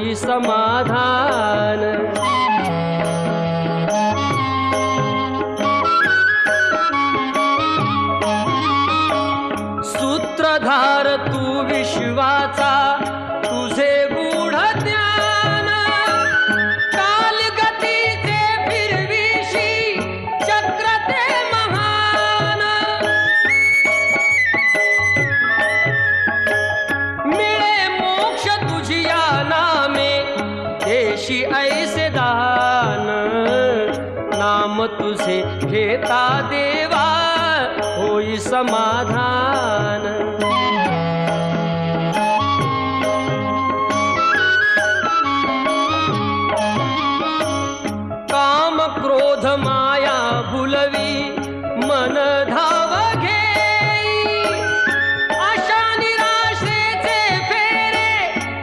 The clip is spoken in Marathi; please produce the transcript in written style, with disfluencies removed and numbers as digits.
होई समाधान। सूत्रधार तू विश्वाचा, तुझे गूढ ज्ञान, कालगतीचे फिरविशी चक्र ते महान। मिळे मोक्ष तुझिया नामे, देशी ऐसे दान। नाम तुझे घेता देवा, होई समाधान।